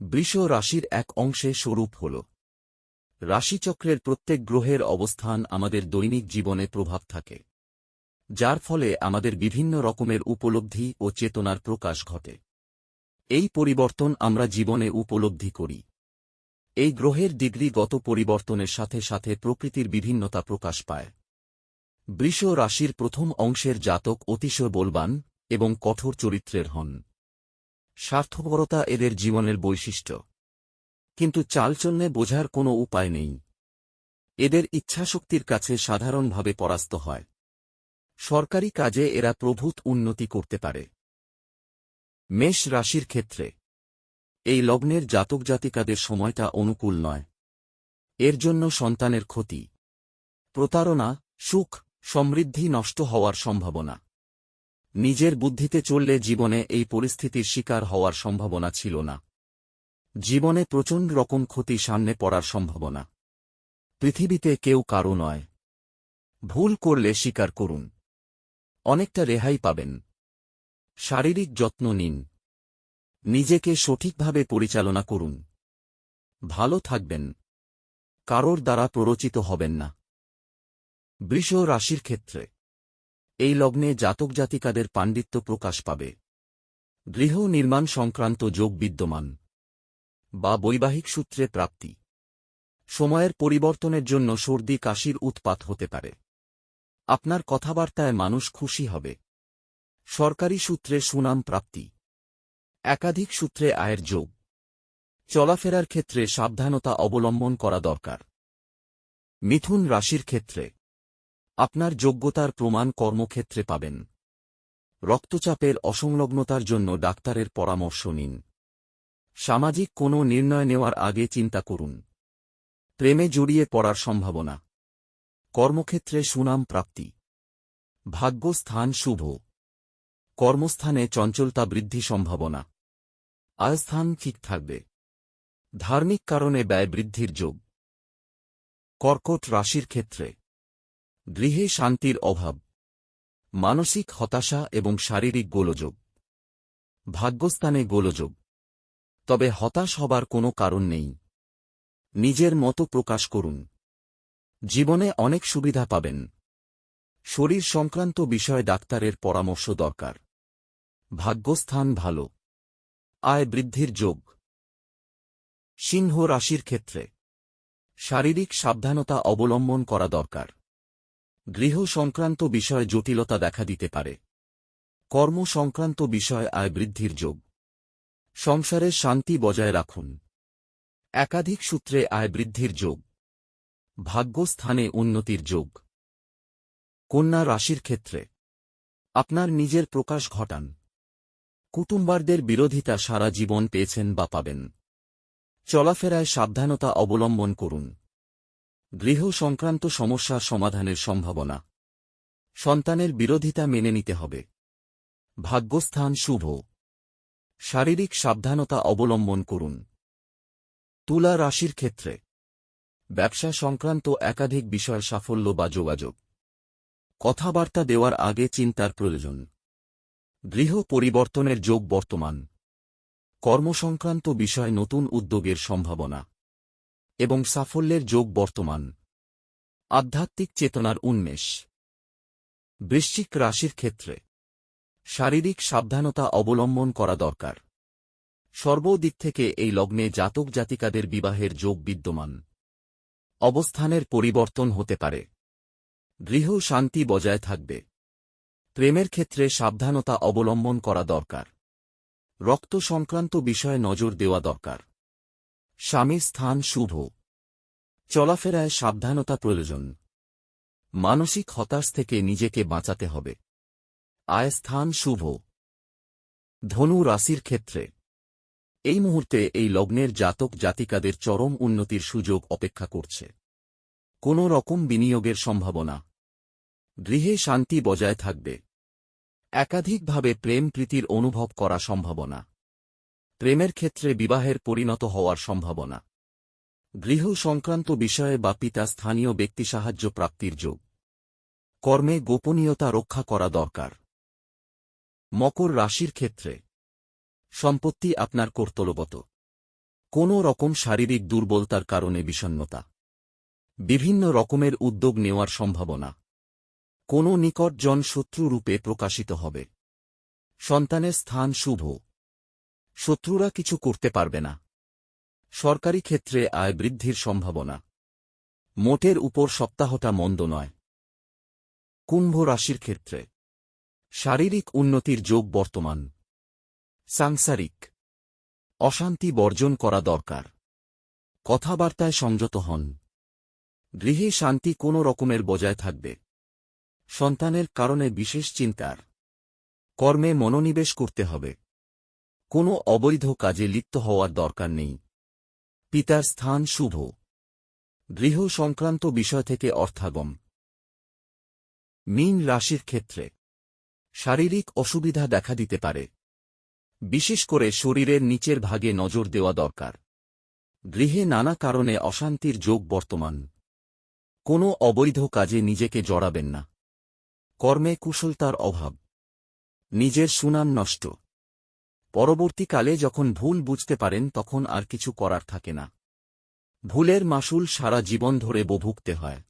বৃষ রাশির এক অংশে স্বরূপ হল। রাশিচক্রের প্রত্যেক গ্রহের অবস্থান আমাদের দৈনিক জীবনে প্রভাব থাকে, যার ফলে আমাদের বিভিন্ন রকমের উপলব্ধি ও চেতনার প্রকাশ ঘটে। এই পরিবর্তন আমরা জীবনে উপলব্ধি করি। এই গ্রহের ডিগ্রিগত পরিবর্তনের সাথে সাথে প্রকৃতির বিভিন্নতা প্রকাশ পায়। বৃষ রাশির প্রথম অংশের জাতক অতিশয় বলবান এবং কঠোর চরিত্রের হন। স্বার্থপরতা এদের জীবনের বৈশিষ্ট্য, কিন্তু চালচলনে বোঝার কোনো উপায় নেই। এদের ইচ্ছাশক্তির কাছে সাধারণভাবে পরাস্ত হয়। সরকারি কাজে এরা প্রভূত উন্নতি করতে পারে। মেষ রাশির ক্ষেত্রে এই লগ্নের জাতক জাতিকাদের সময়টা অনুকূল নয়। এর জন্য সন্তানের ক্ষতি, প্রতারণা, সুখ, সমৃদ্ধি নষ্ট হওয়ার সম্ভাবনা। নিজের বুদ্ধিতে চললে জীবনে এই পরিস্থিতির শিকার হওয়ার সম্ভাবনা ছিল না। জীবনে প্রচণ্ড রকম ক্ষতি সামনে পড়ার সম্ভাবনা। পৃথিবীতে কেউ কারো নয়। ভুল করলে স্বীকার করুন, অনেকটা রেহাই পাবেন। শারীরিক যত্ন নিন, নিজেকে সঠিকভাবে পরিচালনা করুন। ভালো থাকবেন, কারোর দ্বারা প্ররোচিত হবেন না। বৃষ রাশির ক্ষেত্রে এই লগ্নে জাতক জাতিকাদের পাণ্ডিত্য প্রকাশ পাবে। গৃহ নির্মাণ সংক্রান্ত যোগ বিদ্যমান বা বৈবাহিক সূত্রে প্রাপ্তি। সময়ের পরিবর্তনের জন্য সর্দি কাশির উৎপাত হতে পারে। আপনার কথাবার্তায় মানুষ খুশি হবে। সরকারি সূত্রে সুনাম প্রাপ্তি। একাধিক সূত্রে আয়ের যোগ। চলাফেরার ক্ষেত্রে সাবধানতা অবলম্বন করা দরকার। মিথুন রাশির ক্ষেত্রে আপনার যোগ্যতার প্রমাণ কর্মক্ষেত্রে পাবেন। রক্তচাপের অসংলগ্নতার জন্য ডাক্তারের পরামর্শ নিন। সামাজিক কোনো নির্ণয় নেওয়ার আগে চিন্তা করুন। প্রেমে জড়িয়ে পড়ার সম্ভাবনা। কর্মক্ষেত্রে সুনাম প্রাপ্তি। ভাগ্যস্থান শুভ। কর্মস্থানে চঞ্চলতা বৃদ্ধি সম্ভাবনা। আয়স্থান ঠিক থাকবে। ধার্মিক কারণে ব্যয় বৃদ্ধির যোগ। কর্কট রাশির ক্ষেত্রে গৃহে শান্তির অভাব, মানসিক হতাশা এবং শারীরিক গোলযোগ। ভাগ্যস্থানে গোলযোগ, তবে হতাশ হবার কোনো কারণ নেই। নিজের মতো প্রকাশ করুন। জীবনে অনেক সুবিধা পাবেন। শরীর সংক্রান্ত বিষয়ে ডাক্তারের পরামর্শ দরকার। ভাগ্যস্থান ভালো। আয় বৃদ্ধির যোগ। সিংহ রাশির ক্ষেত্রে শারীরিক সাবধানতা অবলম্বন করা দরকার। গৃহ সংক্রান্ত বিষয়ে জটিলতা দেখা দিতে পারে। কর্ম সংক্রান্ত বিষয়ে আয় বৃদ্ধির যোগ। সংসারে শান্তি বজায় রাখুন। একাধিক সূত্রে আয় বৃদ্ধির যোগ। ভাগ্যস্থানে উন্নতির যোগ। কন্যা রাশির ক্ষেত্রে আপনার নিজের প্রকাশ ঘটান। কুটুম্বারদের বিরোধিতা সারা জীবন পেয়েছেন বা পাবেন। চলাফেরায় সাবধানতা অবলম্বন করুন। গৃহ সংক্রান্ত সমস্যার সমাধানের সম্ভাবনা। সন্তানের বিরোধিতা মেনে নিতে হবে। ভাগ্যস্থান শুভ। শারীরিক সাবধানতা অবলম্বন করুন। তুলা রাশির ক্ষেত্রে ব্যবসা সংক্রান্ত একাধিক বিষয় সাফল্য বা যোগাযোগ। কথাবার্তা দেওয়ার আগে চিন্তার প্রয়োজন। গৃহ পরিবর্তনের যোগ বর্তমান। কর্মসংক্রান্ত বিষয় নতুন উদ্যোগের সম্ভাবনা এবং সাফল্যের যোগ বর্তমান। আধ্যাত্মিক চেতনার উন্মেষ। বৃশ্চিক রাশির ক্ষেত্রে শারীরিক সাবধানতা অবলম্বন করা দরকার। সর্বদিক থেকে এই লগ্নে জাতক জাতিকাদের বিবাহের যোগ বিদ্যমান। অবস্থানের পরিবর্তন হতে পারে। গৃহ শান্তি বজায় থাকবে। প্রেমের ক্ষেত্রে সাবধানতা অবলম্বন করা দরকার। রক্ত সংক্রান্ত বিষয়ে নজর দেওয়া দরকার। স্বামী স্থান শুভ। চলাফেরায় সাবধানতা প্রয়োজন। মানসিক হতাশ থেকে নিজেকে বাঁচাতে হবে। আয় স্থান শুভ। ধনু রাশির ক্ষেত্রে এই মুহূর্তে এই লগ্নের জাতক জাতিকাদের চরম উন্নতির সুযোগ অপেক্ষা করছে। কোনো রকম বিনিয়োগের সম্ভাবনা। গৃহে শান্তি বজায় থাকবে। একাধিকভাবে প্রেম প্রীতির অনুভব করা সম্ভাবনা। প্রেমের ক্ষেত্রে বিবাহের পরিণত হওয়ার সম্ভাবনা। গৃহ সংক্রান্ত বিষয়ে বা পিতা স্থানীয় ব্যক্তি সাহায্য প্রাপ্তির যোগ। কর্মে গোপনীয়তা রক্ষা করা দরকার। মকর রাশির ক্ষেত্রে সম্পত্তি আপনার কর্তব্যগত। কোনো রকম শারীরিক দুর্বলতার কারণে বিষণ্ণতা, বিভিন্ন রকমের উদ্যোগ নেওয়ার সম্ভাবনা, কোনো নিকটজন শত্রু রূপে প্রকাশিত হবে। সন্তানের স্থান শুভ, শত্রুরা কিছু করতে পারবে না। সরকারি ক্ষেত্রে আয় বৃদ্ধির সম্ভাবনা। মোটের উপর সপ্তাহটা মন্দ নয়। কুম্ভ রাশির ক্ষেত্রে শারীরিক উন্নতির যোগ বর্তমান। সাংসারিক অশান্তি বর্জন করা দরকার। কথাবার্তায় সংযত হন। গৃহে শান্তি কোনো রকমের বজায় থাকবে। সন্তানের কারণে বিশেষ চিন্তার। কর্মে মনোনিবেশ করতে হবে। কোনো অবৈধ কাজে লিপ্ত হওয়ার দরকার নেই। পিতার স্থান শুভ। গৃহ সংক্রান্ত বিষয় থেকে অর্থাগম। মীন রাশির ক্ষেত্রে শারীরিক অসুবিধা দেখা দিতে পারে। বিশেষ করে শরীরের নিচের ভাগে নজর দেওয়া দরকার। গৃহে নানা কারণে অশান্তির যোগ বর্তমান। কোনো অবৈধ কাজে নিজেকে জড়াবেন না। কর্মে কুশলতার অভাব। নিজের সুনাম নষ্ট। পরবর্তীকালে যখন ভুল বুঝতে পারেন তখন আর কিছু করার থাকে না। ভুলের মাসুল সারা জীবন ধরে ভুগতে হয়।